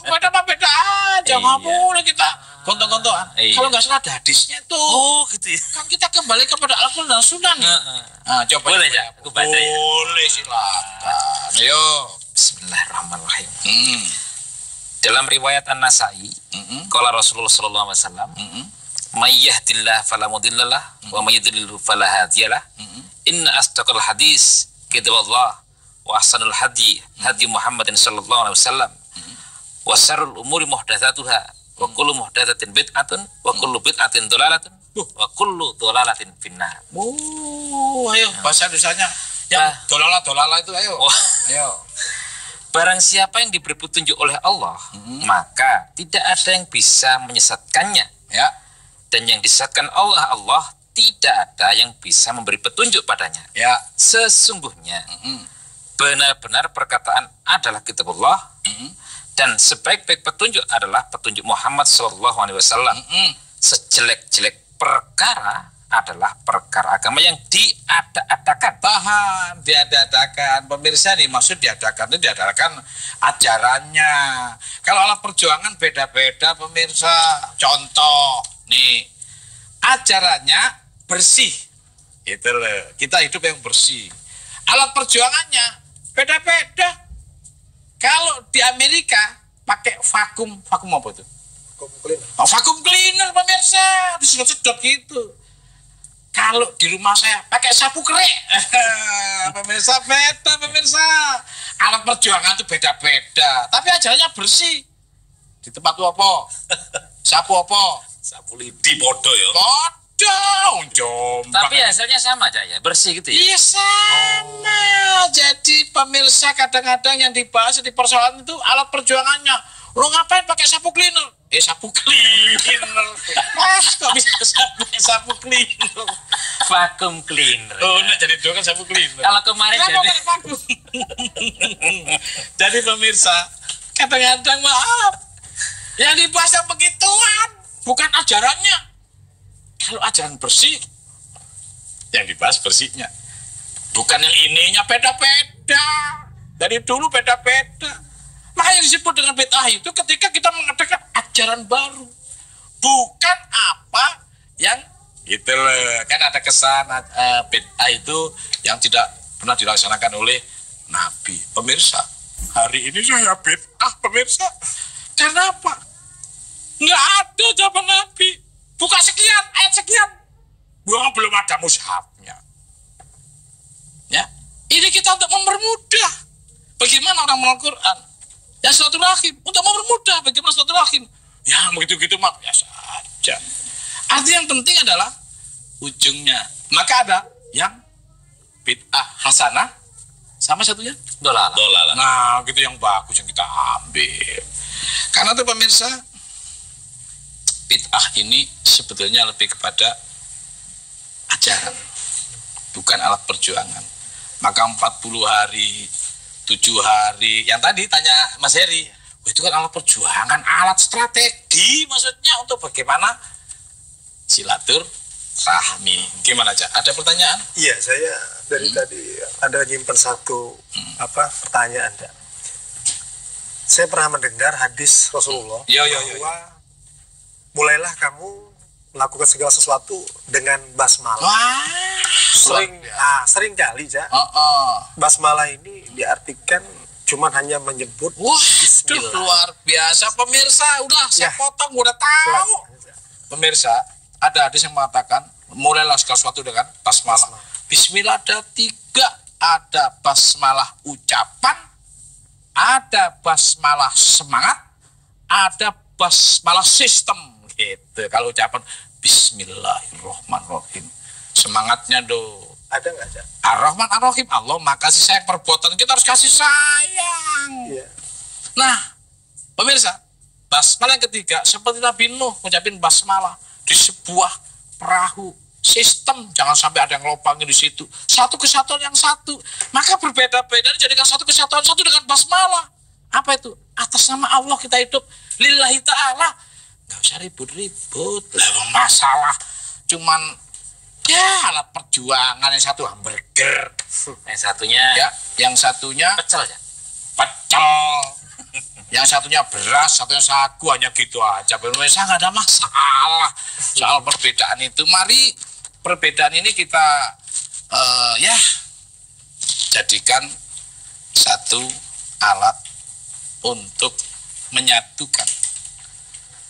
beda apa beda aja, nggak boleh kita gontok-gontokan. Kalau nggak salah ada hadisnya tuh. Oh gitu ya. Kan kita kembali kepada Al-Quran dan Sunnah nih. Coba boleh ya, aku baca ya. Boleh, silakan. Ayo. Bismillahirrahmanirrahim. Dalam riwayat An-Nasai, qala Rasulullah sallallahu alaihi wasallam, may yahdillahu fala mudhillalah wa may yudlil fala hadiyalah. Inna asdaqal hadis kitabullah wa ahsanul hadi Muhammadin sallallahu alaihi wasallam. Wa syarrul umuri muhdatsatuha wa kullu muhdatsatin bid'atun wa kullu bid'atin dhalalatun wa kullu dhalalatin finnar. Ayo bahasa Indonesianya. Yang dolala itu ayo. Ayo. Barang siapa yang diberi petunjuk oleh Allah, maka tidak ada yang bisa menyesatkannya. Ya. Dan yang disesatkan Allah tidak ada yang bisa memberi petunjuk padanya. Ya. Sesungguhnya benar-benar perkataan adalah kitabullah Dan sebaik-baik petunjuk adalah petunjuk Muhammad SAW. Sejelek-jelek perkara adalah perkara agama yang diada-adakan. Paham, diada-adakan. Pemirsa nih, maksud diadakan itu diadakan ajarannya. Kalau alat perjuangan beda-beda pemirsa. Contoh, nih, ajarannya bersih. Itu loh, kita hidup yang bersih. Alat perjuangannya beda-beda. Kalau di Amerika pakai vakum apa itu? Vakum cleaner pemirsa, disedot-sedot gitu. Kalau di rumah saya pakai sapu kerek. Pemirsa beda pemirsa. Alat perjuangan itu beda-beda. Tapi ajarannya bersih. Di tempat apa? Sapu apa? Sapu lidi bodoh ya. Tapi hasilnya sama aja ya, bersih gitu ya? Iya sama. Jadi pemirsa kadang-kadang yang dibahas di persoalan itu alat perjuangannya. Lo ngapain pakai sapu cleaner? Sapu cleaner. Kok bisa sapu cleaner? Vakum cleaner. Oh, nah jadi dua kan sapu cleaner. Kalau kemarin jadi vakum. Jadi pemirsa, kadang-kadang maaf, yang dibahas yang begituan, bukan ajarannya. Kalau ajaran bersih, yang dibahas bersihnya. Bukan yang ininya beda-beda. Dari dulu beda-beda. Makanya disebut dengan bid'ah itu ketika kita mengadakan ajaran baru. Bukan apa yang gitu loh. Kan ada kesan bid'ah itu yang tidak pernah dilaksanakan oleh Nabi. Pemirsa, hari ini saya bid'ah pemirsa. Karena apa? Nggak ada jawaban Nabi. Buka sekian, ayat sekian. Belum ada mushafnya. Ya, ini kita untuk mempermudah bagaimana orang mengenal Quran. Ya silaturahim, untuk mempermudah bagaimana silaturahim. Ya begitu-gitu mah biasa saja. Arti yang penting adalah ujungnya. Maka ada yang bid'ah hasanah sama satunya dolalah. Nah, gitu yang bagus yang kita ambil. Karena itu pemirsa, bid'ah ini sebetulnya lebih kepada ajaran, bukan alat perjuangan. Maka 40 hari, 7 hari, yang tadi tanya Mas Heri, itu kan alat perjuangan, alat strategi maksudnya untuk bagaimana silaturahmi. Gimana aja? Ada pertanyaan? Iya, saya dari tadi ada nyimpen satu pertanyaan. Saya pernah mendengar hadis Rasulullah bahwa mulailah kamu melakukan segala sesuatu dengan basmalah. Sering kali basmalah ini diartikan cuman hanya menyebut bismillah. Luar biasa pemirsa, udah saya potong udah tahu. Pemirsa, ada hadis yang mengatakan mulailah segala sesuatu dengan basmalah. Bismillah ada 3, ada basmalah ucapan, ada basmalah semangat, ada basmalah sistem. Gitu. Kalau ucapan Bismillahirrahmanirrahim, semangatnya ada nggak aja? Ar-Rahman Ar-Rahim, Allah maha kasih sayang, perbuatan kita harus kasih sayang. Nah pemirsa, basmalah yang ketiga seperti Nabi Nuh ngucapin basmalah di sebuah perahu sistem, jangan sampai ada yang lopangin di situ. Satu kesatuan yang satu, maka berbeda-beda dijadikan satu kesatuan satu dengan basmalah. Apa itu? Atas nama Allah kita hidup lillahi ta'ala. Gak usah ribut-ribut lah, masalah cuman ya alat perjuangan. Yang satu hamburger, yang satunya pecel yang satunya beras, satunya sagu, hanya gitu aja. Pemirsa nggak ada masalah soal perbedaan itu. Mari perbedaan ini kita jadikan satu alat untuk menyatukan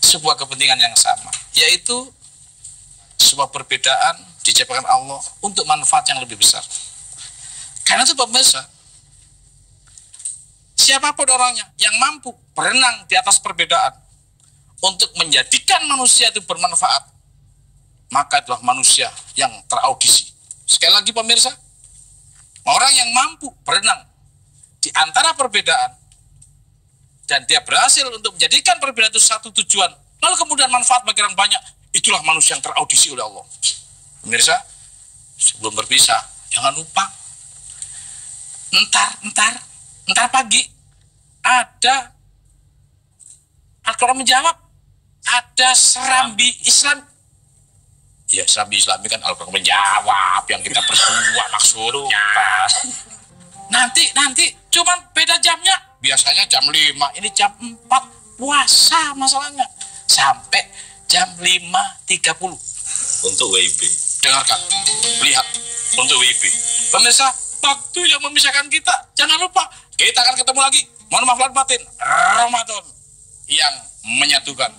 sebuah kepentingan yang sama, yaitu sebuah perbedaan diciptakan Allah untuk manfaat yang lebih besar. Karena itu pemirsa, siapapun orangnya yang mampu berenang di atas perbedaan untuk menjadikan manusia itu bermanfaat, maka itulah manusia yang teraudisi. Sekali lagi pemirsa, orang yang mampu berenang di antara perbedaan dan dia berhasil untuk menjadikan perbedaan itu satu tujuan, lalu kemudian manfaat bagi orang banyak, itulah manusia yang teraudisi oleh Allah. Pemirsa, sebelum berpisah, jangan lupa ntar pagi ada Al-Quran menjawab, ada serambi Islam. Ya, serambi Islami kan Al-Quran menjawab, yang kita persuah maksudnya. Nanti, cuman beda jamnya. Biasanya jam 5, ini jam 4 puasa masalahnya. Sampai jam 5.30. Untuk WIB. Dengarkan, lihat, untuk WIB. Pemirsa, waktu yang memisahkan kita, jangan lupa, kita akan ketemu lagi. Mohon maaf lahir batin, Ramadan yang menyatukan.